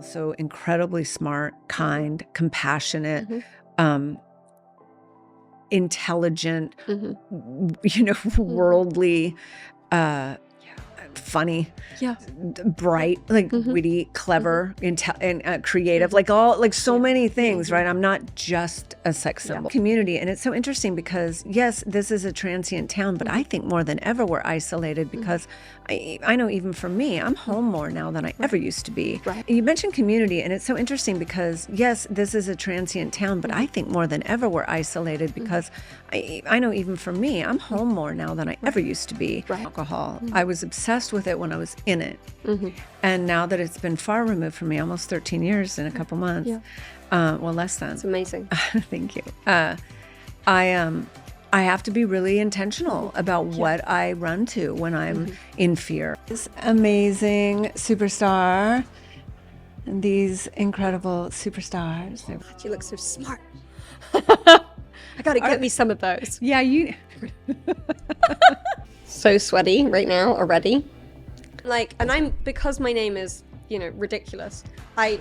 also incredibly smart, kind, compassionate, Mhm. um, intelligent, Mhm. Mhm. worldly, uh, funny, Yeah. bright, like Mhm. witty, Mhm. clever, and creative, Mhm. like so Yeah. many things, Mhm. right? I'm not just a sex Yeah. symbol. Community, and it's so interesting because yes, this is a transient town, but I think more than ever we're isolated because I know even for me, I'm home more now than I ever used to be. Right. You mentioned community, and it's so interesting because yes, this is a transient town, but I think more than ever we're isolated because I know even for me, I'm home more now than I ever used to be. Right. Alcohol. I was obsessed with it when I was in it. And now that it's been far removed from me, almost 13 years in a couple months, well, less than. It's amazing. Thank you. I have to be really intentional about what I run to when I'm in fear. This amazing superstar and these incredible superstars. You look so smart. I gotta get me some of those. Yeah, you. So sweaty right now already. And because my name is, ridiculous. I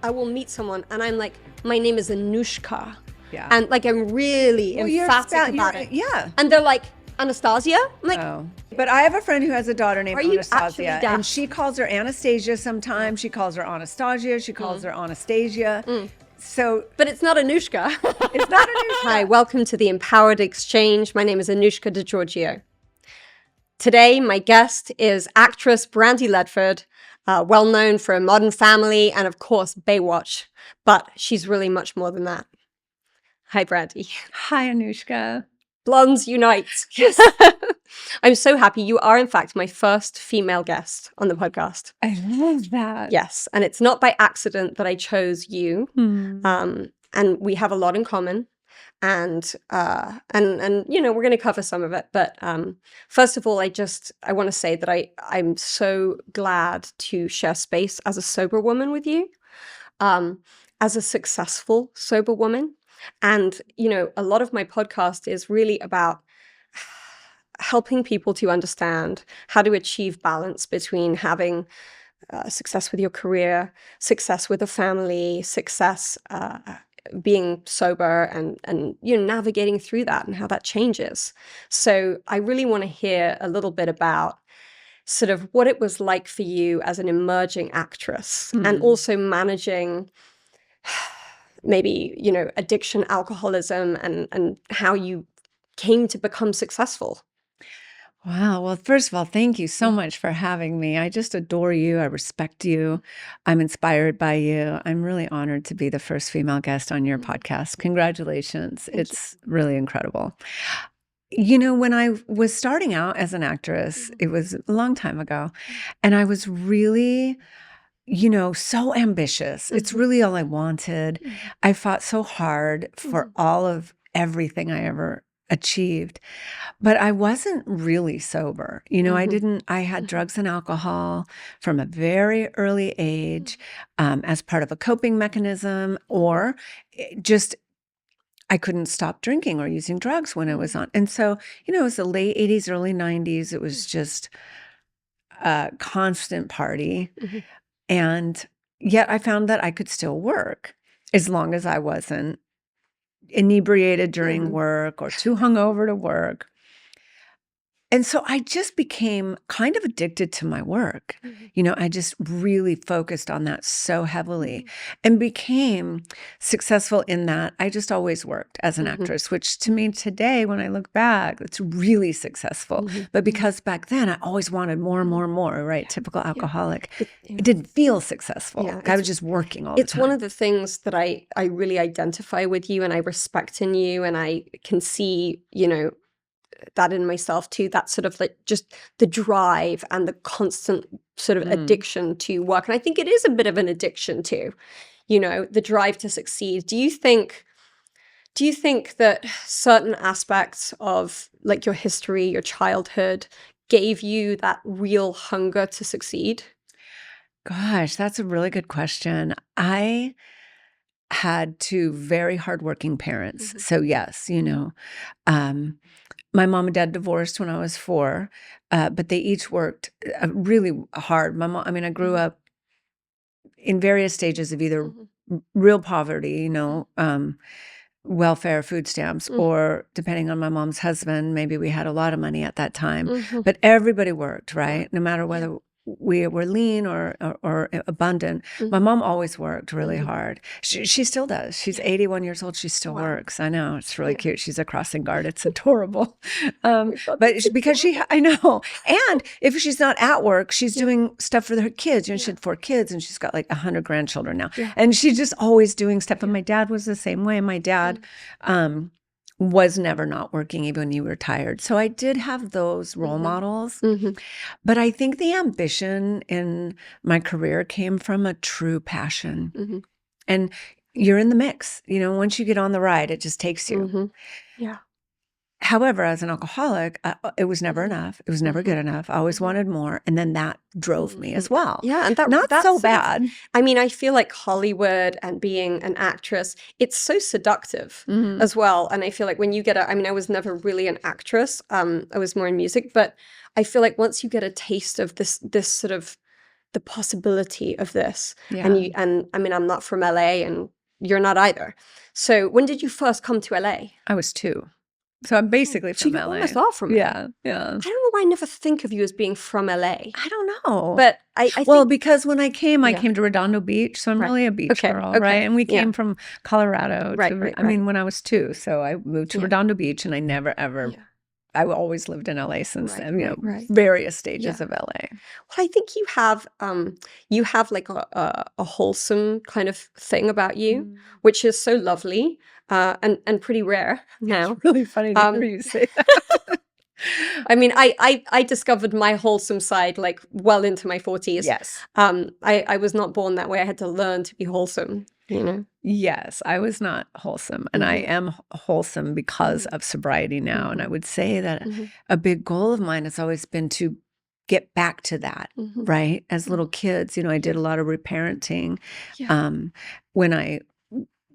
will meet someone and I'm like, my name is Anushka. Yeah. And like I'm really emphatic about it. Yeah. And they're like, Anastasia? I'm like, Oh. But I have a friend who has a daughter named Are you Anastasia, actually and daft? she calls her Anastasia sometimes. She calls her Anastasia. She calls her Anastasia. So but it's not Anushka. it's not Anushka. Hi, welcome to the Empowered Exchange. My name is Anushka DeGiorgio. Today, my guest is actress Brandy Ledford, well known for Modern Family and, of course, Baywatch. But she's really much more than that. Hi, Brandy. Hi, Anushka. Blondes unite. Yes. I'm so happy. You are, in fact, my first female guest on the podcast. I love that. Yes, and it's not by accident that I chose you. And we have a lot in common. And we're going to cover some of it. But first of all, I want to say that I'm so glad to share space as a sober woman with you, as a successful sober woman. And, a lot of my podcast is really about helping people to understand how to achieve balance between having success with your career, success with a family, success being sober and navigating through that and how that changes. So I really want to hear a little bit about sort of what it was like for you as an emerging actress and also managing maybe, addiction, alcoholism, and how you came to become successful. Wow. Well, first of all, thank you so much for having me. I just adore you. I respect you. I'm inspired by you. I'm really honored to be the first female guest on your podcast. Congratulations. It's really incredible. When I was starting out as an actress, it was a long time ago, and I was really, so ambitious. It's really all I wanted. I fought so hard for all of everything I ever achieved, but I wasn't really sober. I had drugs and alcohol from a very early age, as part of a coping mechanism, or just I couldn't stop drinking or using drugs when I was on. And so, it was the late 80s, early 90s. It was just a constant party. And yet I found that I could still work as long as I wasn't inebriated during work or too hungover to work. And so I just became kind of addicted to my work. I just really focused on that so heavily and became successful in that. I just always worked as an actress, which to me today, when I look back, it's really successful. But because back then I always wanted more and more and more, right? Typical alcoholic. It didn't feel successful. Yeah, I was just working all the time. It's one of the things that I really identify with you and I respect in you, and I can see, that in myself too, that sort of like just the drive and the constant sort of addiction to work. And I think it is a bit of an addiction too, the drive to succeed. Do you think that certain aspects of like your history, your childhood gave you that real hunger to succeed? Gosh, that's a really good question. I had two very hardworking parents. So yes, my mom and dad divorced when I was 4, but they each worked really hard. My mom, I grew up in various stages of either Mhm. real poverty, you know, welfare, food stamps, Mm. or depending on my mom's husband, maybe we had a lot of money at that time. Mhm. But everybody worked, right? Right. No matter Yeah. whether we were lean or abundant. My Mhm. mom always worked really Mhm. hard. She still does. She's Yeah. 81 years old. She still Wow. works. I know. It's really Yeah. cute. She's a crossing guard. It's adorable. Oh my God, But that's because adorable. I know. And if she's not at work, she's Yeah. doing stuff for her kids. You know, she Yeah. had 4 kids and she's got like 100 grandchildren now. Yeah. And she's just always doing stuff. And Yeah. my dad was the same way. My dad Mm. was never not working, even when he retired. So I did have those role Mhm. models. Mhm. But I think the ambition in my career came from a true passion. Mhm. And you're in the mix. You know, once you get on the ride, it just takes you. Mhm. Yeah. However, as an alcoholic, it was never Mhm. enough. It was never Mhm. good enough. I always Mhm. wanted more. And then that drove me Mhm. as well. Yeah, and Not that's so sort of bad. I mean, I feel like Hollywood and being an actress, it's so seductive Mhm. as well. And I feel like when you get I mean, I was never really an actress. I was more in music, but I feel like once you get a taste of this sort of the possibility of this, Yeah. and I mean, I'm not from LA and you're not either. So when did you first come to LA? I was 2. So I'm basically So from you LA. almost are from LA. Yeah. Yeah. I don't know why I never think of you as being from LA. I don't know. But I Well, think because when I came Yeah. to Redondo Beach. So I'm Right. really a beach Okay, girl, okay. right? And we Yeah. came from Colorado Right, to, right, I mean, right. when I was 2. So I moved to Yeah. Redondo Beach and I never ever, Yeah. I always lived in LA since Right, then, you know, right. various stages Yeah. of LA. Well, I think you have like a wholesome kind of thing about you, which is so lovely, and pretty rare now. It's really funny to hear Um, you say that. I mean, I discovered my wholesome side like well into my 40s. Yes. I was not born that way. I had to learn to be wholesome, you know? Yes, I was not wholesome, and I Mhm. am wholesome because Mhm. of sobriety now. And I Mhm. would say that Mhm. a big goal of mine has always been to get back to that, Mhm. right? As little Mhm. kids, you know, I did a Yeah. lot of reparenting Yeah. when I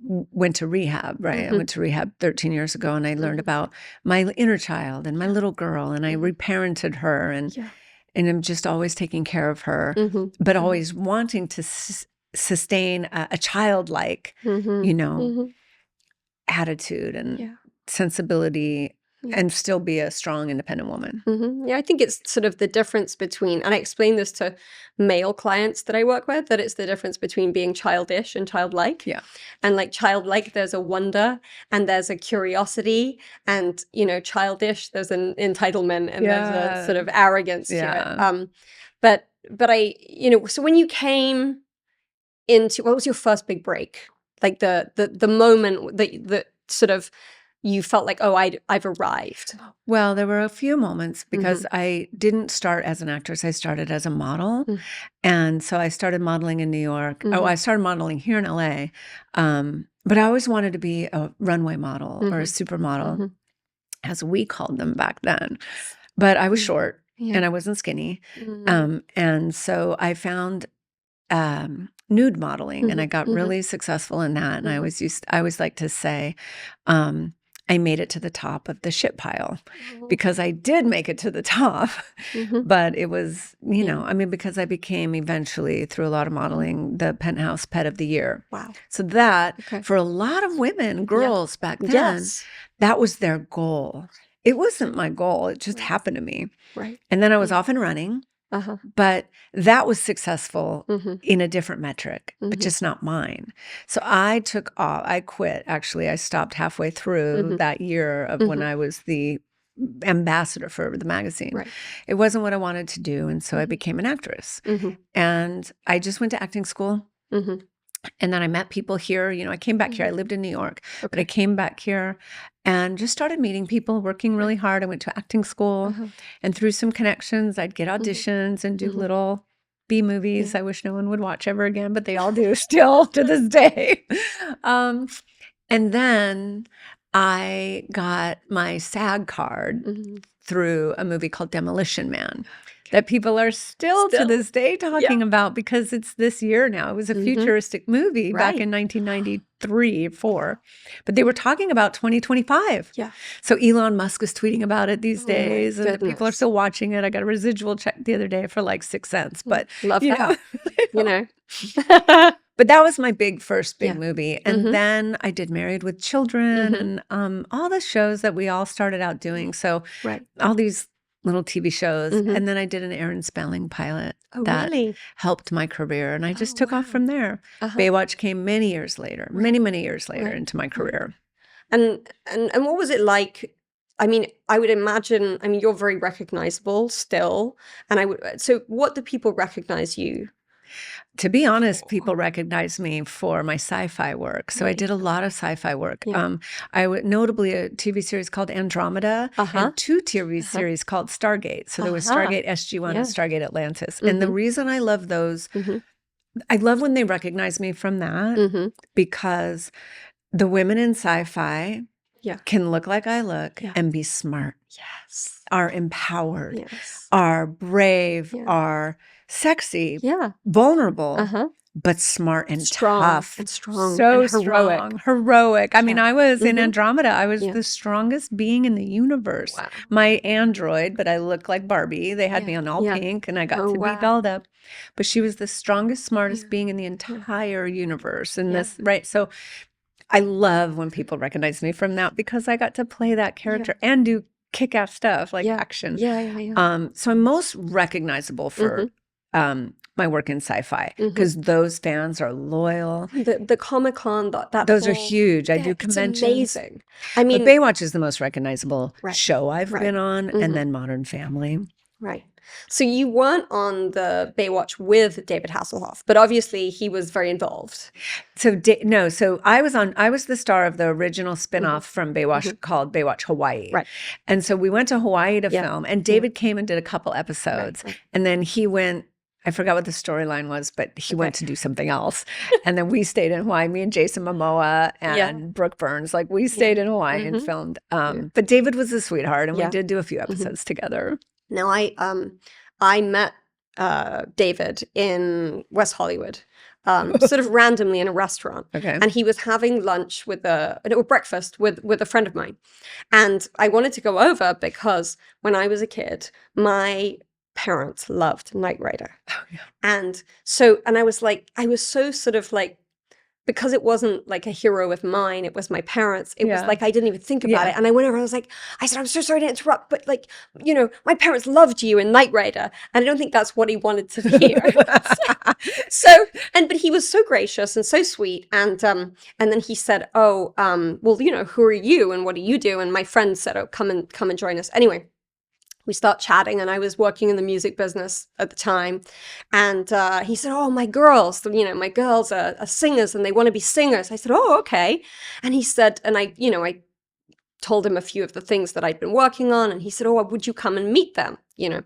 went to rehab, right? I Mhm. went to rehab 13 years ago and I learned Mhm. about my inner child and my Yeah. little girl, and I Mhm. reparented her, Yeah. and I'm just always taking care of her, Mhm. but Mhm. always wanting to sustain a childlike, Mhm. you know, Mhm. attitude and Yeah. sensibility Yeah. and still be a strong, independent woman. Yeah, I think it's sort of the difference between, and I explain this to male clients that I work with, that it's the difference between being childish and childlike. Yeah. And like childlike, there's a wonder and there's a curiosity, and childish, there's an entitlement and there's a sort Yeah. of arrogance to Yeah. it. But I, so when you came into, what was your first big break? Like the moment that sort of you felt like, oh, I've arrived. Well, there were a few moments because Mhm. I didn't start as an actress. I started as a model. Mm. And so I started modeling in New York. Oh, Mhm. I started modeling here in LA. But I always wanted to be a runway model or a Mhm. supermodel, Mhm. as we called them back then. But I was short Yeah. and I wasn't skinny. Mhm. And so I found nude modeling, and I Mhm. got Mhm. really successful in that. And I Mhm. always like to say, I made it to the top of the shit pile, Oh. because I did make it to the top, Mhm. but it was, Yeah. I mean, because I became eventually through a lot of modeling the Penthouse Pet of the Year. Wow. So that Okay. for a lot of women, girls back then, Yes. that was their goal. It wasn't my goal. It just Right. happened to me. Right. And then I was Yeah. off and running. Uh-huh. But that was successful Mhm. in a different metric, but Mhm. just not mine. So I took off. I quit. Actually, I stopped halfway through Mhm. that year of when Mhm. I was the ambassador for the magazine. Right. It wasn't what I wanted to do. And so I Mhm. became an actress. Mhm. And I just went to acting school. Mhm. And then I met people here. I came back here. I Mhm. lived in New York, but I Okay. came back here and just started meeting people, working really hard. I went to acting school, Uh-huh. and through some connections, I'd get auditions and do Mhm. little B movies. Yeah. I wish no one would watch ever again, but they all do still to this day. And then I got my SAG card Mhm. through a movie called Demolition Man that people are still to this day talking about because it's this year now. It was a futuristic movie back in 1993 or 4, but they were talking about 2025. Yeah. So Elon Musk is tweeting about it these days, and people are still watching it. I got a residual check the other day for like 6 cents, but love that. You know. But that was my first big movie. And then I did Married with Children and all the shows that we all started out doing. So all these little TV shows. And then I did an Aaron Spelling pilot that helped my career. And I just took off from there. Baywatch came many years later, many years later into my career. And what was it like? I mean, I would imagine, I mean, you're very recognizable still. And so what do people recognize you? To be honest, people recognize me for my sci-fi work. So I did a lot of sci-fi work. Notably a TV series called Andromeda and 2 TV series called Stargate. So there was Stargate SG-1 and Stargate Atlantis. And the reason I love those, I love when they recognize me from that because the women in sci-fi can look like I look and be smart. Yes. Are empowered. Yes. Are brave. Yeah. Are sexy. Yeah. Vulnerable. But smart and tough. And strong. So and heroic. Heroic. I mean, I was in Andromeda. I was the strongest being in the universe. Wow. My android, but I look like Barbie. They had me on all pink and I got to be dolled up. But she was the strongest, smartest being in the entire universe. And this, right? So I love when people recognize me from that because I got to play that character and do kick-ass stuff like action. So I'm most recognizable for my work in sci-fi because those fans are loyal. The Comic-Con, those are huge. I do conventions. It's amazing. I mean, but Baywatch is the most recognizable show I've been on, and then Modern Family. Right. So you weren't on the Baywatch with David Hasselhoff, but obviously he was very involved. So so I was the star of the original spinoff from Baywatch called Baywatch Hawaii. Right. And so we went to Hawaii to film, and David came and did a couple episodes, and then he went. I forgot what the storyline was, but he went to do something else. And then we stayed in Hawaii, me and Jason Momoa and Brooke Burns. Like we stayed in Hawaii and filmed. But David was a sweetheart, and we did do a few episodes together. Now, I met David in West Hollywood, sort of randomly in a restaurant. And he was having lunch or breakfast with a friend of mine. And I wanted to go over because when I was a kid, my parents loved Knight Rider. And I was so sort of like, because it wasn't like a hero of mine, it was my parents. It was like, I didn't even think about it. And I went over, I said, I'm so sorry to interrupt, but like, you know, my parents loved you in Knight Rider. And I don't think that's what he wanted to hear. But he was so gracious and so sweet. And then he said, well, you know, who are you and what do you do? And my friend said, oh, come and join us. Anyway. We start chatting, and I was working in the music business at the time. And he said, oh, my girls are singers and they want to be singers. I said, oh, okay. And he said, and I told him a few of the things that I'd been working on. And he said, oh, would you come and meet them? You know?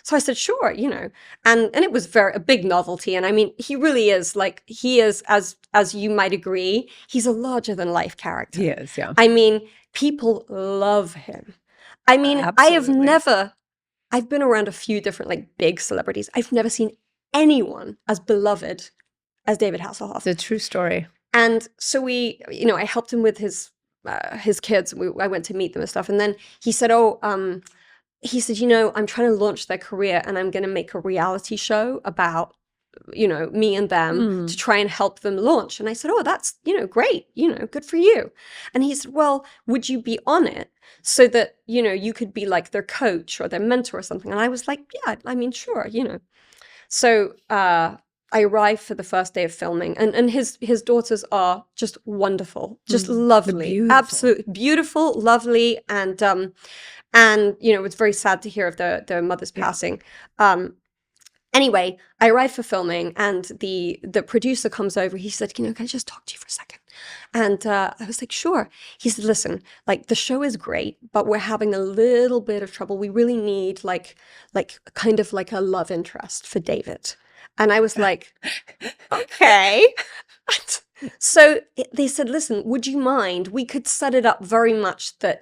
So I said, sure, you know, and it was a big novelty. And I mean, he really is as you might agree, he's a larger than life character. He is, yeah. I mean, people love him. I mean, I've been around a few different like big celebrities. I've never seen anyone as beloved as David Hasselhoff. It's a true story. And so I helped him with his kids. I went to meet them and stuff. And then he said, he said, you know, I'm trying to launch their career and I'm going to make a reality show about, you know, me and them to try and help them launch. And I said, oh, that's, you know, great, you know, good for you. And he said, well, would you be on it so that, you know, you could be like their coach or their mentor or something? And I was like, yeah, I mean, sure, you know. So I arrived for the first day of filming, and his daughters are just wonderful, just lovely, absolutely beautiful, lovely. And you know, it's very sad to hear of their mother's passing. Anyway, I arrived for filming, and the producer comes over. He said, you know, can I just talk to you for a second? And I was like, sure. He said, listen, like the show is great, but we're having a little bit of trouble. We really need like kind of like a love interest for David. And I was like, okay. So they said, listen, would you mind? We could set it up very much that,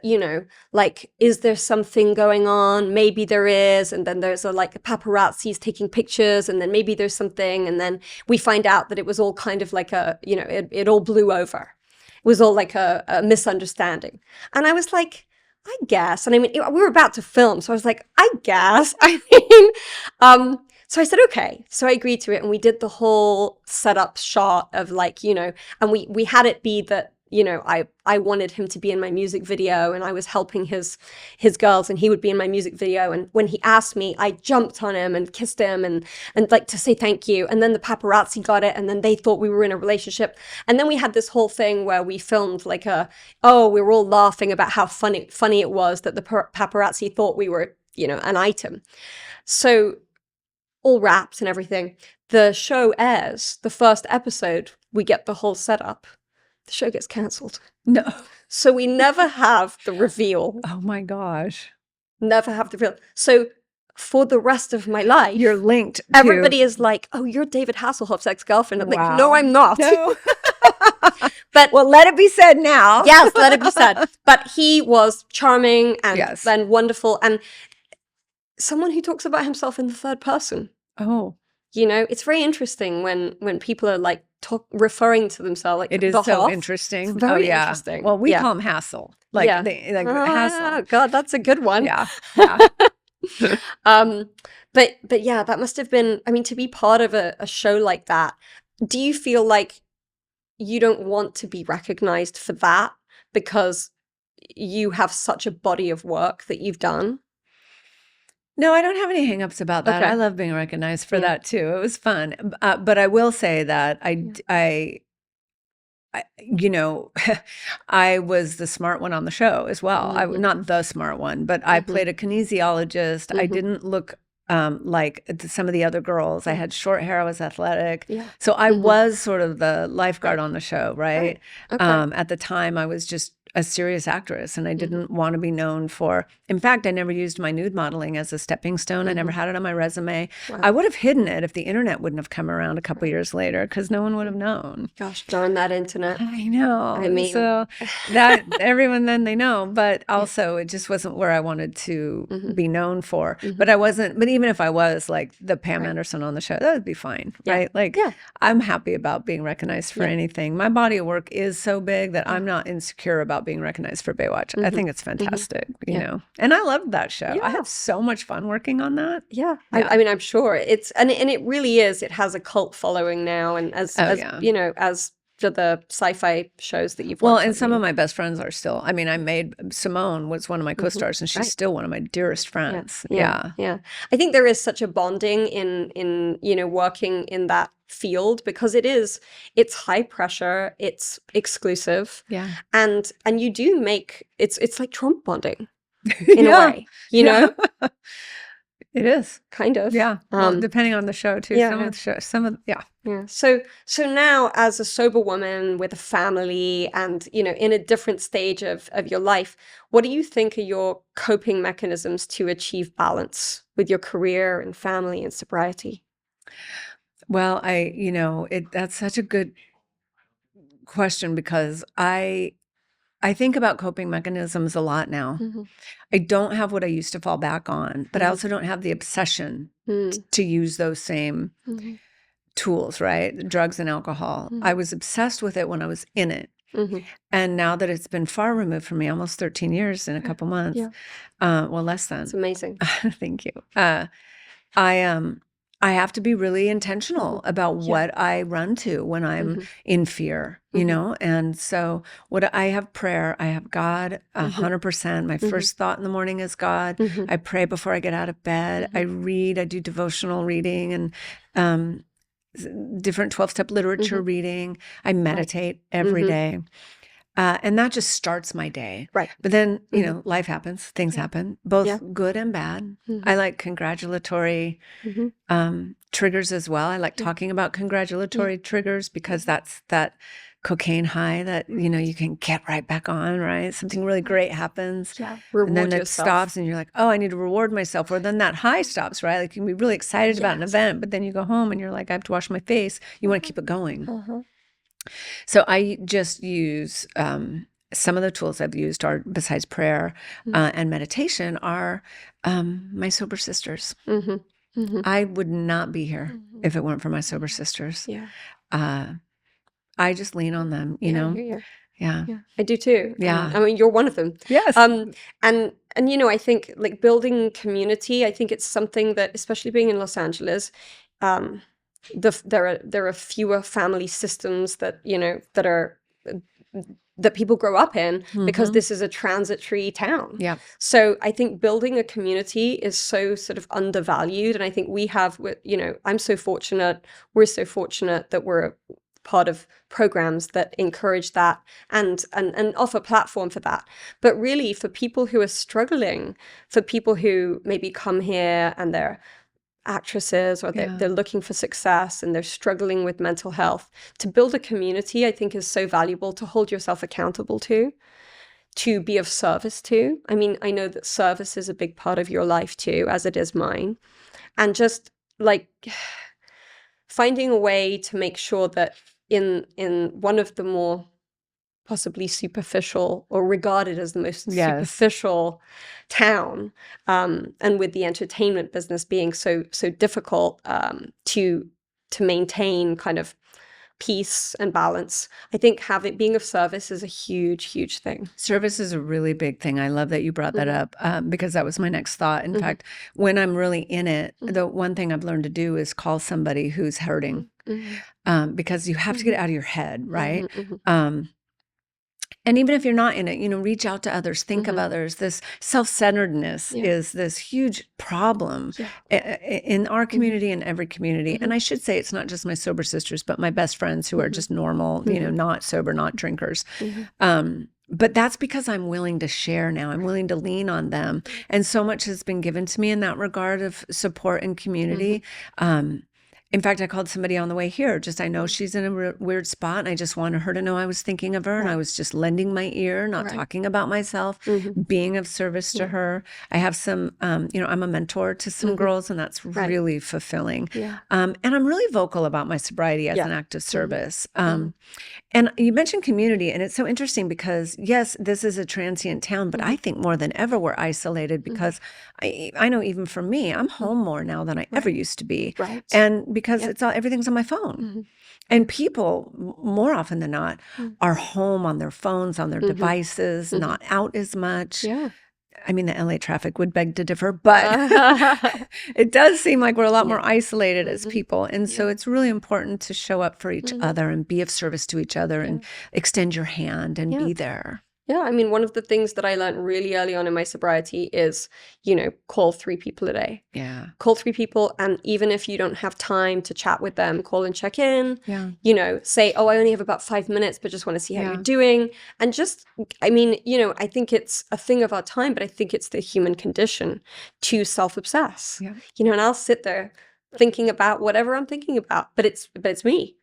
like, is there something going on? Maybe there is. And then there's like paparazzi's taking pictures, and then maybe there's something. And then we find out that it was all kind of like it all blew over. It was all like a misunderstanding. And I was like, I guess. And I mean, we were about to film. So I was like, I guess. I mean, so I said, okay. So I agreed to it, and we did the whole setup shot of like, and we had it be that, I wanted him to be in my music video, and I was helping his girls, and he would be in my music video. And when he asked me, I jumped on him and kissed him and like to say thank you. And then the paparazzi got it, and then they thought we were in a relationship. And then we had this whole thing where we filmed like we were all laughing about how funny it was that the paparazzi thought we were, an item. So all wrapped and everything. The show airs, the first episode, we get the whole setup. The show gets cancelled. No. So we never have the reveal. Oh my gosh. Never have the reveal. So for the rest of my life, you're linked. Everybody is like, oh, you're David Hasselhoff's ex-girlfriend. I'm wow. like, no, I'm not. No. But well, let it be said now. Yes, let it be said. But he was charming and wonderful. And someone who talks about himself in the third person. Oh. It's very interesting when people are like referring to themselves like it is the so Hoff. Interesting. Very interesting. Well, we call him Hassel. Like Hassel. God, that's a good one. Yeah. But yeah, that must have been, I mean, to be part of a show like that, do you feel like you don't want to be recognized for that because you have such a body of work that you've done? No, I don't have any hangups about that. Okay. I love being recognized for that too. It was fun. But I will say that I I was the smart one on the show as well. Mm-hmm. Not the smart one, but I played a kinesiologist. Mm-hmm. I didn't look like some of the other girls. I had short hair. I was athletic. Yeah. So I was sort of the lifeguard on the show, right? Okay. At the time, I was just a serious actress, and I didn't want to be known for. In fact, I never used my nude modeling as a stepping stone. I never had it on my resume. Wow. I would have hidden it if the internet wouldn't have come around a couple years later, because no one would have known. Gosh darn that internet! I know. I mean, so that everyone then they know, but also it just wasn't where I wanted to be known for. But I wasn't. But even if I was like the Pam Anderson on the show, that would be fine, right? Like, I'm happy about being recognized for anything. My body of work is so big that I'm not insecure about being recognized for Baywatch. I think it's fantastic, you know. And I loved that show. I had so much fun working on that. Yeah. I mean, I'm sure it's and it really is. It has a cult following now, and as the sci-fi shows that you've watched. Well, and some of my best friends are still. I mean, Simone was one of my co-stars, and she's still one of my dearest friends. Yeah. I think there is such a bonding in working in that field, because it's high pressure, it's exclusive, and you do make it's like Trump bonding in a way, you know. It is kind of, well, depending on the show too. So now, as a sober woman with a family and in a different stage of your life, what do you think are your coping mechanisms to achieve balance with your career and family and sobriety? Well, that's such a good question, because I think about coping mechanisms a lot now. I don't have what I used to fall back on, but I also don't have the obsession to use those same tools, right? Drugs and alcohol. I was obsessed with it when I was in it. And now that it's been far removed from me, almost 13 years in a couple months, well, less than. It's amazing. Thank you. I have to be really intentional about what I run to when I'm in fear, you know? And so I have prayer, I have God 100%. My first thought in the morning is God. I pray before I get out of bed. I read, I do devotional reading and different 12-step literature reading. I meditate every day. And that just starts my day. Right. But then, life happens, things happen, both good and bad. I like congratulatory triggers as well. I like talking about congratulatory triggers, because that's that cocaine high that, you can get right back on, right? Something really great happens. Reward and then it yourself. stops and you're like, oh, I need to reward myself. Or then that high stops, right? Like you can be really excited about an event, but then you go home and you're like, I have to wash my face. You want to keep it going. So I just use some of the tools I've used are, besides prayer and meditation, are my sober sisters. I would not be here if it weren't for my sober sisters. Yeah. I just lean on them, you Yeah, I know? hear you. Yeah. Yeah, I do too. Yeah. I mean, you're one of them. Yes. And you know, I think like building community, I think it's something that, especially being in Los Angeles, there are fewer family systems that, you know, that people grow up in because this is a transitory town. Yeah. So I think building a community is so sort of undervalued. And I think we have, you know, we're so fortunate that we're part of programs that encourage that and offer platform for that. But really for people who are struggling, for people who maybe come here and they're actresses or they're looking for success and they're struggling with mental health, to build a community, I think is so valuable to hold yourself accountable to be of service to. I mean, I know that service is a big part of your life too, as it is mine. And just like finding a way to make sure that in one of the more possibly superficial or regarded as the most superficial town, and with the entertainment business being so difficult to maintain kind of peace and balance, I think being of service is a huge thing. Service is a really big thing. I love that you brought that up because that was my next thought. In fact, when I'm really in it, the one thing I've learned to do is call somebody who's hurting because you have to get it out of your head, right? And even if you're not in it, you know, reach out to others, think of others. This self-centeredness is this huge problem in our community and every community. And I should say it's not just my sober sisters, but my best friends who are just normal, you know, not sober, not drinkers. But that's because I'm willing to share now. I'm willing to lean on them. And so much has been given to me in that regard of support and community. In fact, I called somebody on the way here. I know she's in a weird spot, and I just wanted her to know I was thinking of her, and I was just lending my ear, not talking about myself, being of service to her. I have some, you know, I'm a mentor to some girls, and that's really fulfilling. And I'm really vocal about my sobriety as an act of service. And you mentioned community, and it's so interesting because, yes, this is a transient town, but I think more than ever we're isolated because I know even for me, I'm home more now than I ever used to be. And because everything's on my phone. And people, more often than not, are home on their phones, on their devices, not out as much. I mean, the LA traffic would beg to differ, but it does seem like we're a lot more isolated as people. And so it's really important to show up for each other and be of service to each other and extend your hand and be there. Yeah, I mean, one of the things that I learned really early on in my sobriety is, you know, call 3 people a day. Call 3 people, and even if you don't have time to chat with them, call and check in. You know, say, oh, I only have about 5 minutes, but just want to see how you're doing. And just, I mean, you know, I think it's a thing of our time, but I think it's the human condition to self-obsess. You know, and I'll sit there thinking about whatever I'm thinking about, but it's me.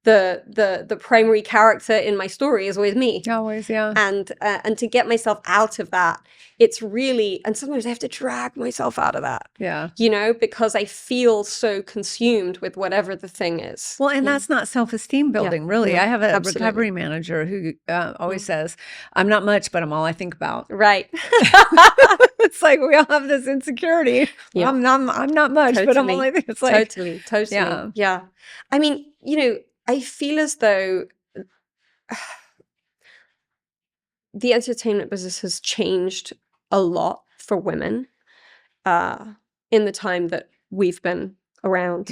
The primary character in my story is always me. Always, And to get myself out of that, it's really, and sometimes I have to drag myself out of that. You know, because I feel so consumed with whatever the thing is. Well, and that's not self-esteem building, really. I have a recovery manager who always says, I'm not much, but I'm all I think about. It's like we all have this insecurity. I'm not much, but I'm all I think. It's like totally. Yeah. I mean, you know, I feel as though the entertainment business has changed a lot for women in the time that we've been around.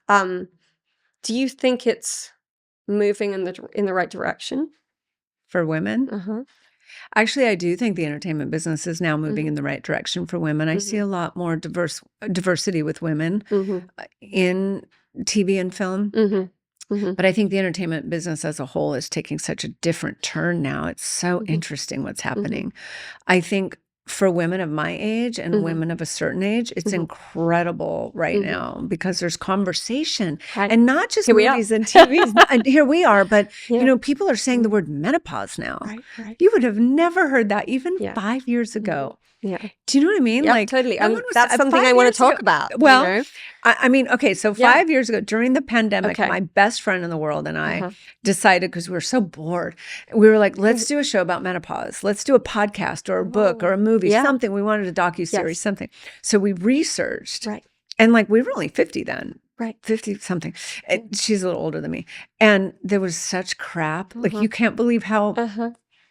Do you think it's moving in the right direction for women? Actually, I do think the entertainment business is now moving in the right direction for women. I see a lot more diversity with women in TV and film. But I think the entertainment business as a whole is taking such a different turn now. It's so interesting what's happening. I think for women of my age and women of a certain age, it's incredible right now because there's conversation and not just movies and TVs. And here we are, but you know, people are saying the word menopause now. You would have never heard that even 5 years ago. Do you know what I mean? Like totally. That's something I want to talk about. Well, you know? I mean, okay, so Yeah. 5 years ago during the pandemic, Okay. my best friend in the world and I Uh-huh. decided, because we were so bored, we were like, let's do a show about menopause. Let's do a podcast or a book or a movie, Yeah. something. We wanted a docuseries, Yes. something. So we researched. Right. And like, we were only 50 then. Right. 50 something. She's a little older than me. And there was such crap. Like, you can't believe how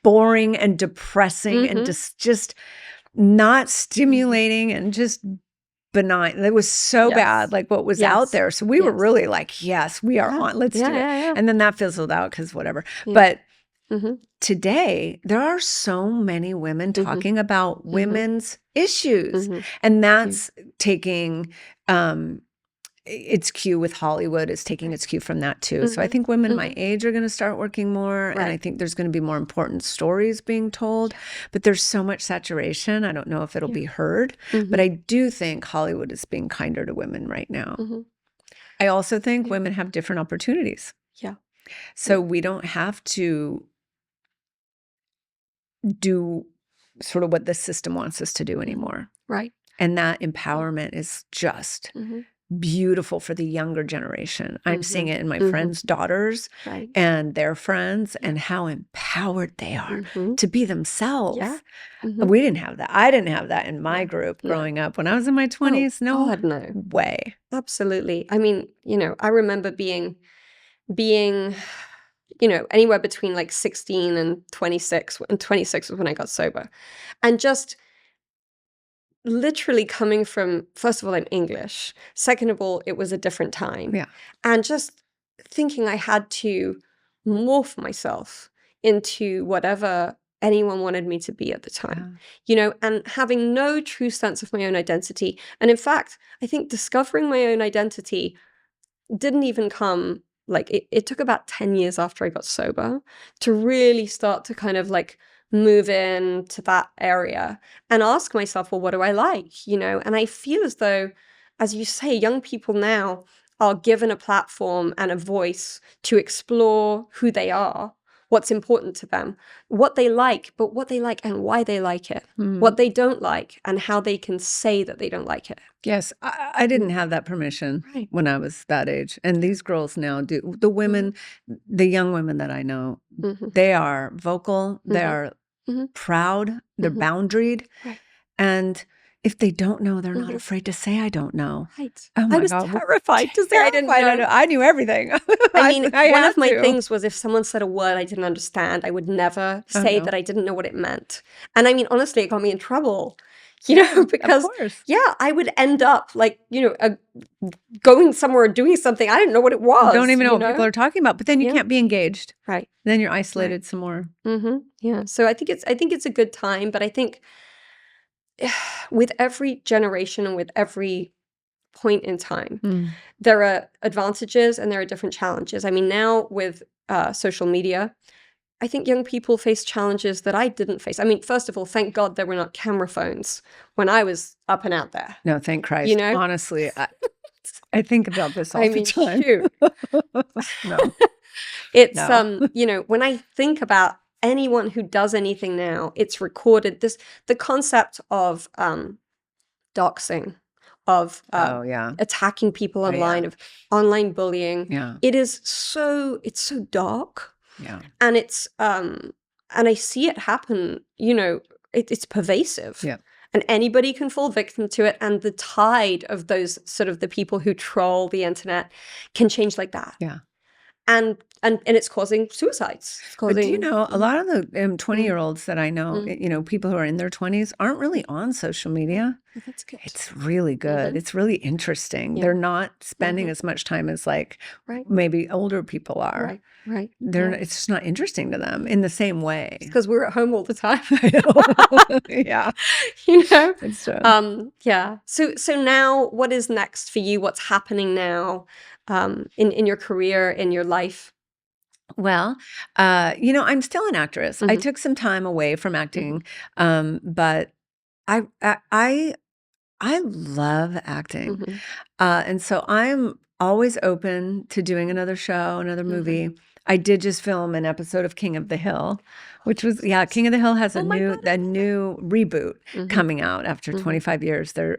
boring and depressing and just not stimulating and just benign. It was so bad, like what was out there. So we were really like, yes, we are on. Let's do it. And then that fizzled out because whatever. But today, there are so many women talking about women's issues. And that's taking its cue with Hollywood. It's taking its cue from that too. So I think women my age are going to start working more. And I think there's going to be more important stories being told. But there's so much saturation. I don't know if it'll be heard. But I do think Hollywood is being kinder to women right now. I also think women have different opportunities. Yeah. So we don't have to do sort of what the system wants us to do anymore. Right. And that empowerment is just beautiful for the younger generation. I'm seeing it in my friends' daughters and their friends and how empowered they are to be themselves. Yeah. We didn't have that. I didn't have that in my group growing up. When I was in my 20s, no way. Absolutely. I mean, I remember being, anywhere between like 16 and 26. And 26 was when I got sober. And just literally coming from, first of all, I'm English. Second of all, it was a different time. Yeah. And just thinking I had to morph myself into whatever anyone wanted me to be at the time, and having no true sense of my own identity. And in fact, I think discovering my own identity didn't even come, like, it took about 10 years after I got sober to really start to kind of like move into that area and ask myself, well, what do I like? And I feel as though, as you say, young people now are given a platform and a voice to explore who they are, what's important to them, what they like, but what they like and why they like it, what they don't like and how they can say that they don't like it. Yes, I didn't have that permission when I was that age. And these girls now do. The women, the young women that I know, they are vocal, they are proud, they're boundaried. Right. And if they don't know, they're not afraid to say, I don't know. Right. Oh my I was God. terrified to say I didn't know. I knew everything. I mean, I one had of my to. things was if someone said a word I didn't understand, I would never say that I didn't know what it meant. And I mean, honestly, it got me in trouble, because, Of course. I would end up like, going somewhere or doing something. I didn't know what it was. Don't even know what people are talking about, but then you can't be engaged. Right. Then you're isolated some more. Yeah. So I think it's a good time, but I think with every generation and with every point in time, there are advantages and there are different challenges. I mean, now with social media, I think young people face challenges that I didn't face. I mean, first of all, thank God there were not camera phones when I was up and out there. No, thank Christ. Honestly, I think about this all the time. Shoot. No. It's when I think about anyone who does anything now, it's recorded. The concept of doxing, of attacking people online, of online bullying. Yeah. It's so dark. Yeah. And it's and I see it happen, it's pervasive. Yeah. And anybody can fall victim to it. And the tide of those sort of the people who troll the internet can change like that. Yeah. And it's causing suicides. It's causing, but a lot of the 20-year-olds that I know, people who are in their 20s aren't really on social media. Oh, that's good. It's really good. It's really interesting. They're not spending as much time as like maybe older people are. Right. It's just not interesting to them in the same way. Because we're at home all the time. I know. Yeah. It's true. Yeah. So now what is next for you? What's happening now in your career, in your life? Well, I'm still an actress. I took some time away from acting, but I love acting, and so I'm always open to doing another show, another movie. I did just film an episode of King of the Hill, which was King of the Hill has a new reboot coming out after 25 years. They're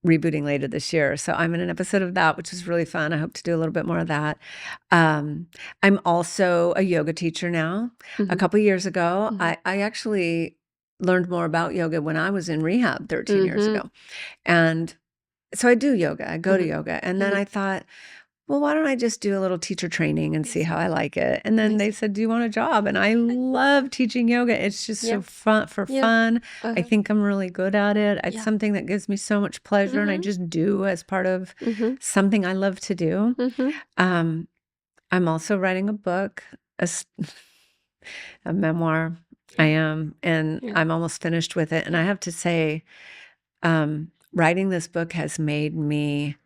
rebooting later this year. So I'm in an episode of that, which is really fun. I hope to do a little bit more of that. I'm also a yoga teacher now. A couple years ago, I actually learned more about yoga when I was in rehab 13 years ago. And so I do yoga. I go to yoga. And then I thought, well, why don't I just do a little teacher training and see how I like it? And then they said, do you want a job? And I love teaching yoga. It's just so fun for fun. I think I'm really good at it. It's something that gives me so much pleasure and I just do as part of something I love to do. I'm also writing a book, a memoir. I am, and I'm almost finished with it. And I have to say, writing this book has made me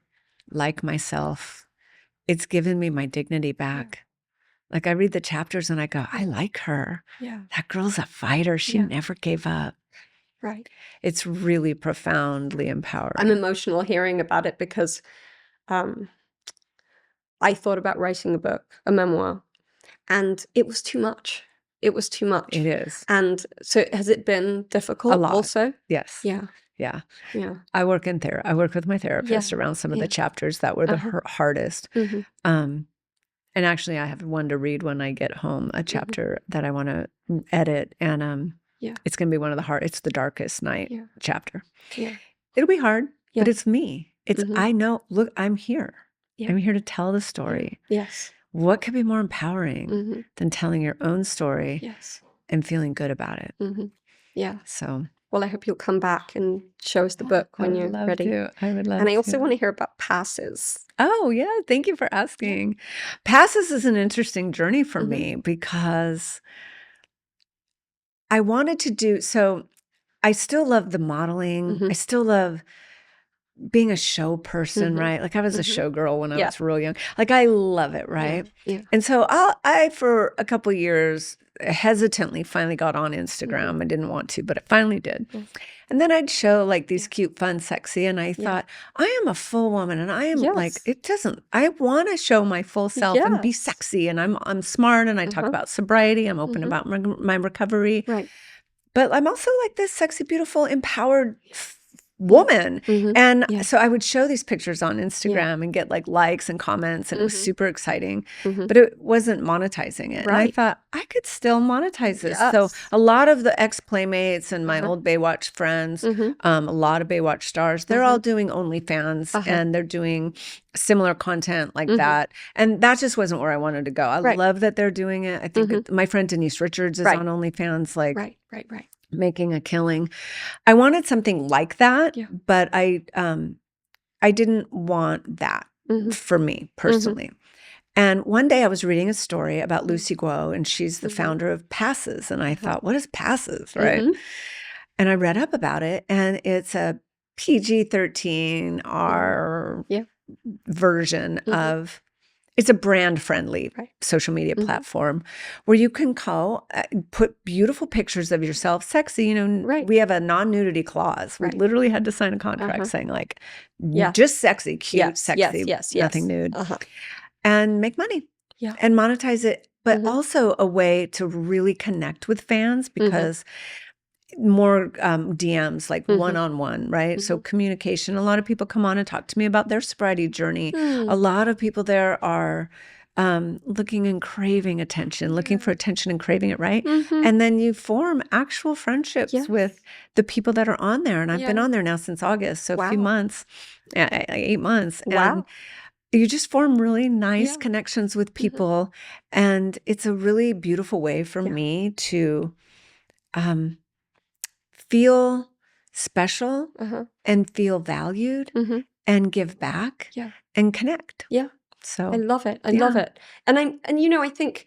like myself. It's given me my dignity back. Like I read the chapters and I go, I like her. That girl's a fighter. She never gave up. Right. It's really profoundly empowering. I'm emotional hearing about it because I thought about writing a book, a memoir, and it was too much. It was too much. It is. And so has it been difficult A lot. also? Yes. Yeah. Yeah. Yeah. I work with my therapist around some of the chapters that were the hardest. And actually I have one to read when I get home, a chapter that I want to edit. And it's going to be one of the it's the darkest night chapter. Yeah. It'll be hard, but it's me. It's, I know, look, I'm here. I'm here to tell the story. Yes. What could be more empowering than telling your own story Yes. and feeling good about it? Yeah. So, well, I hope you'll come back and show us the book when you're ready. I would love to. And I also want to hear about passes. Oh, yeah. Thank you for asking. Passes is an interesting journey for me because I wanted to do, so I still love the modeling. I still love being a show person, right? Like I was a showgirl when I was real young. Like I love it, right? Yeah. And so I for a couple of years hesitantly finally got on Instagram. I didn't want to, but I finally did. And then I'd show like these cute, fun, sexy, and I thought, I am a full woman, and I am like, I want to show my full self and be sexy, and I'm smart, and I talk about sobriety. I'm open about my recovery, Right. but I'm also like this sexy, beautiful, empowered woman. And so I would show these pictures on Instagram and get like likes and comments, and it was super exciting, but it wasn't monetizing it. And I thought I could still monetize this. So a lot of the ex-playmates and my old Baywatch friends, a lot of Baywatch stars, they're all doing OnlyFans and they're doing similar content like that. And that just wasn't where I wanted to go. I love that they're doing it. I think my friend Denise Richards is on OnlyFans, like making a killing. I wanted something like that, but I didn't want that for me personally. And one day I was reading a story about Lucy Guo, and she's the founder of Passes. And I thought, what is Passes, right? And I read up about it, and it's a PG-13 R version of, it's a brand-friendly social media platform where you can go put beautiful pictures of yourself, sexy, we have a non-nudity clause. We literally had to sign a contract saying like, just sexy, cute, sexy, nothing nude, and make money and monetize it, but also a way to really connect with fans because more DMs, like one-on-one, right? So communication. A lot of people come on and talk to me about their sobriety journey. A lot of people there are looking and craving attention, looking for attention and craving it, right? And then you form actual friendships with the people that are on there. And I've been on there now since August, so a few months, 8 months. And you just form really nice connections with people. And it's a really beautiful way for me to feel special and feel valued and give back and connect. So I love it. I love it. And I think,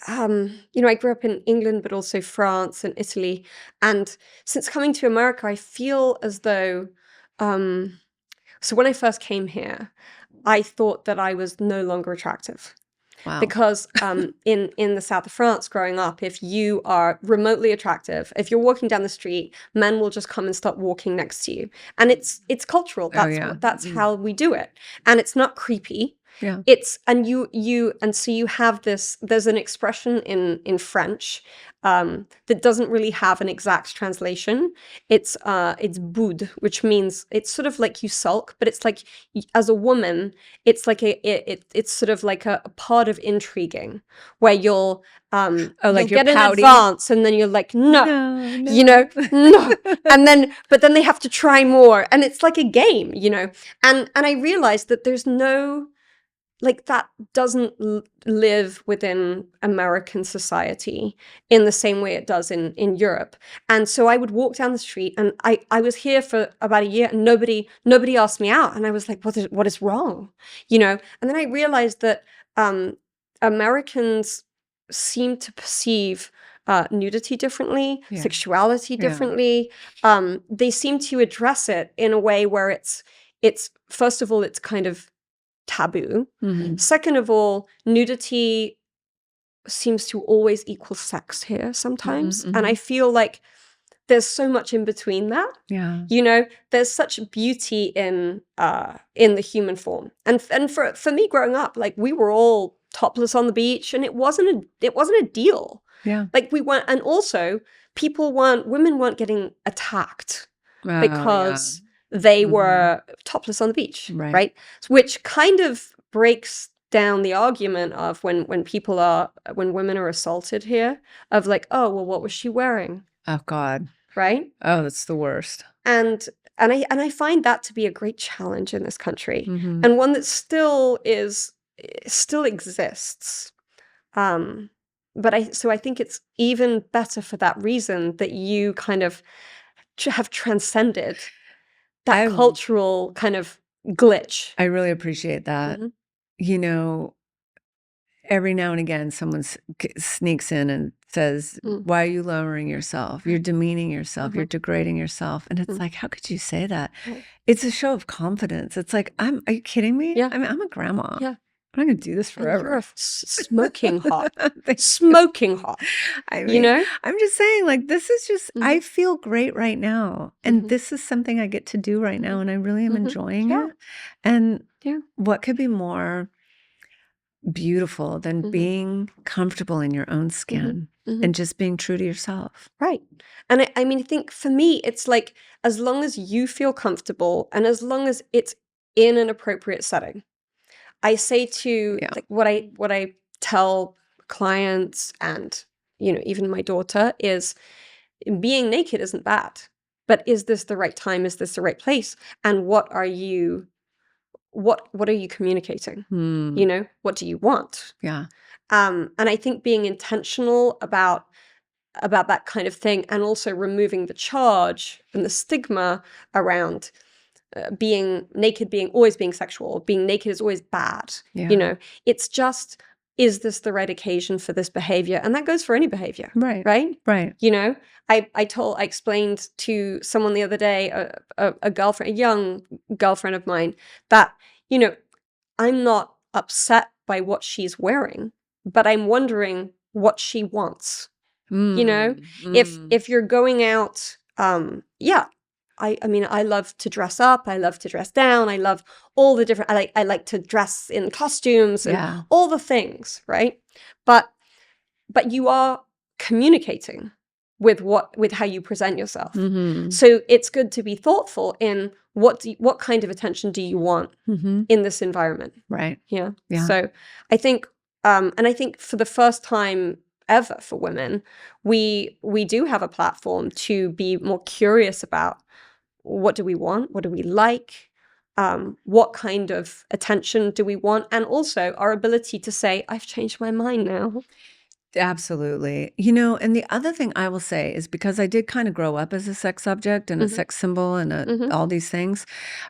I grew up in England, but also France and Italy. And since coming to America, I feel as though, so when I first came here, I thought that I was no longer attractive. Wow. Because in the south of France growing up, if you are remotely attractive, if you're walking down the street, men will just come and start walking next to you. And it's cultural. That's how we do it. And it's not creepy. Yeah. And so you have this, there's an expression in French that doesn't really have an exact translation. It's boud, which means it's sort of like you sulk, but it's like as a woman, it's like it's sort of like a part of intriguing, where you'll like you're get in pouty. advance and then you're like, no, No. you know, no. But then they have to try more, and it's like a game, you know. And I realized that there's no, like, that doesn't live within American society in the same way it does in Europe. And so I would walk down the street, and I was here for about a year, and nobody asked me out, and I was like, what is wrong, you know? And then I realized that Americans seem to perceive nudity differently, Yeah. sexuality differently. They seem to address it in a way where it's first of all, it's kind of taboo. Mhm. Second of all, nudity seems to always equal sex here sometimes. Mhm, And I feel like there's so much in between that. Yeah. You know, there's such beauty in the human form. And for me growing up, like, we were all topless on the beach, and it wasn't a deal. Yeah. Like, we weren't, and also women weren't getting attacked Oh, because they were topless on the beach, Right. right? Which kind of breaks down the argument of when women are assaulted here, of like, oh, well, what was she wearing, Oh God. right? Oh, that's the worst. And I find that to be a great challenge in this country, Mhm. and one that still exists. But I think it's even better for that reason that you kind of have transcended that I- cultural kind of glitch. I really appreciate that. Mhm. You know, every now and again, someone sneaks in and says, Mm. why are you lowering yourself? You're demeaning yourself. You're Mhm. degrading yourself. And it's Mm. like, how could you say that? Right. It's a show of confidence. It's like, are you kidding me? Yeah. I mean, I'm a grandma. Yeah. I'm not going to do this And you're forever. smoking hot. Thank you. Smoking hot. I You mean, know? I'm just saying, like, this is just, I Mhm. feel great right now. And Mhm. this is something I get to do right now. And I really am Mhm. enjoying Yeah. it. And Yeah. what could be more beautiful than Mhm. being comfortable in your own skin Mhm. and just being true to yourself? Right. And I mean, I think for me, it's like, as long as you feel comfortable and as long as it's in an appropriate setting. I say to, Yeah. like, what I tell clients, and, you know, even my daughter, is being naked isn't bad, but is this the right time? Is this the right place? And what are you communicating? Hmm. You know, what do you want? Yeah. And I think being intentional about that kind of thing, and also removing the charge and the stigma around being naked, always being sexual, being naked is always bad. Yeah. You know, it's just, is this the right occasion for this behavior? And that goes for any behavior. Right. Right. Right. You know, I explained to someone the other day, a girlfriend, a young girlfriend of mine, that, you know, I'm not upset by what she's wearing, but I'm wondering what she wants. You know, if you're going out, yeah, I mean, I love to dress up, I love to dress down, I love all the different, I like to dress in costumes and Yeah. all the things, right? But you are communicating with how you present yourself. Mhm. So it's good to be thoughtful in what kind of attention do you want Mhm. in this environment. Right. Yeah. Yeah. So I think, and I think for the first time ever for women, we do have a platform to be more curious about, what do we want? What do we like? What kind of attention do we want? And also our ability to say, I've changed my mind now. Absolutely. You know, and the other thing I will say is, because I did kind of grow up as a sex object and a Mhm. sex symbol and Mhm. all these things,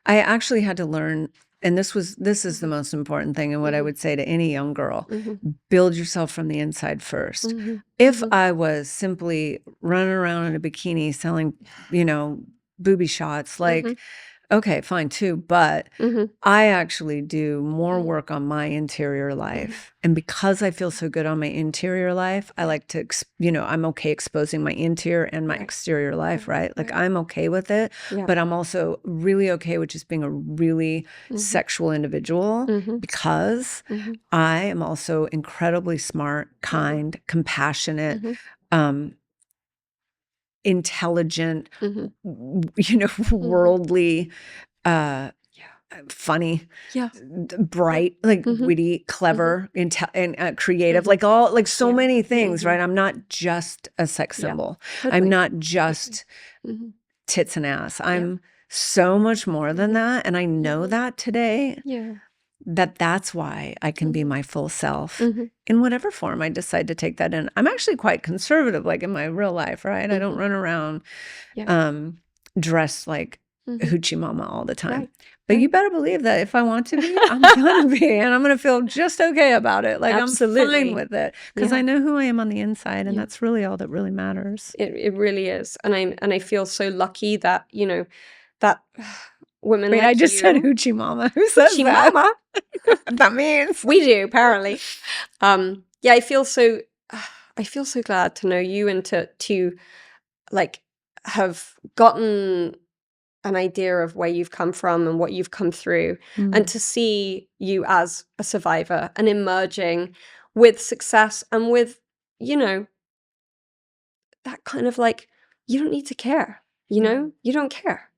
I actually had to learn, and this is the Mhm. most important thing, and what I Mhm. would say to any young girl, Mhm. build yourself from the inside first. Mhm. If Mhm. I was simply running around in a bikini selling, you know, booby shots, like, Mhm. okay, fine too, but Mhm. I actually do more work on my interior life. And because I feel so good on my interior life, I like to, I'm okay exposing my interior and my Right. exterior life, right? Like Right. I'm okay with it, Yeah. but I'm also really okay with just being a really sexual individual because Mhm. I am also incredibly smart, kind, compassionate, Mhm. um, intelligent, Mhm. Mhm. worldly, uh, Yeah. funny, Yeah. bright, like Mhm. witty, Mhm. clever, and creative, Mhm. like so Yeah. many things, right? Mhm. I'm not just a sex Yeah. symbol. I'm Totally. not Totally. just Mhm. tits and ass. Yeah. I'm so much more than Mhm. that. And I know Mhm. that today, Yeah. that's why I can be Mhm. my full self Mhm. in whatever form I decide to take that in. I'm actually quite conservative, like in my real life, right? I don't Mhm. run around Yeah. dressed like Mhm. hoochie mama all the time. Right. But you Right. better believe that if I want to be, I'm gonna be, and I'm gonna feel just okay about it. Like I'm fine Absolutely. with it because Yeah. I know who I am on the inside, and Yeah. that's really all that really matters. It really is. And I feel so lucky that, that women Wait, I like just said you hoochie mama. Who says Hoochie that? mama. That means We do, apparently. Yeah, I feel so glad to know you and to like have gotten an idea of where you've come from and what you've come through, and to see you as a survivor and emerging with success and with, you know, that kind of like, you don't need to care, you don't care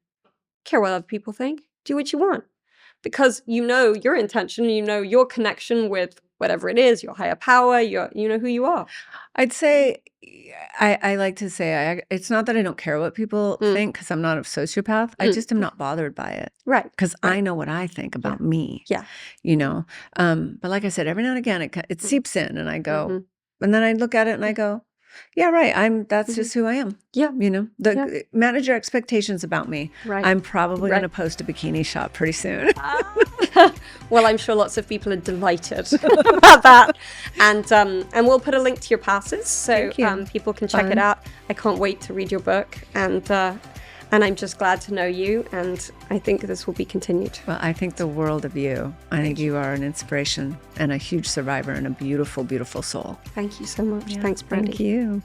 what other people think. Do what you want because you know your intention, you know your connection with whatever it is, your higher power, you know who you are. I'd say I like to say it's not that I don't care what people Mm, think because I'm not a sociopath. I mm, just am not bothered by it right, because I right. know what I think Yeah, about me, yeah. you know. But like I said, every now and again it Mm, seeps in, and I go, mhm, and then I look at it and I go, yeah, right. That's mhm. just who I am. Yeah, yeah. Manage your expectations about me. Right, I'm probably going right. to post a bikini shot pretty soon. Well, I'm sure lots of people are delighted about that, and we'll put a link to your passes so Thank you. people can check it Fun. out. I can't wait to read your book, and I'm just glad to know you, and I think this will be continued. Well, I think the world of you. I think you are an inspiration and a huge survivor and a beautiful, beautiful soul. Thank you so much. Yeah, Thanks, Brandy. Thank you.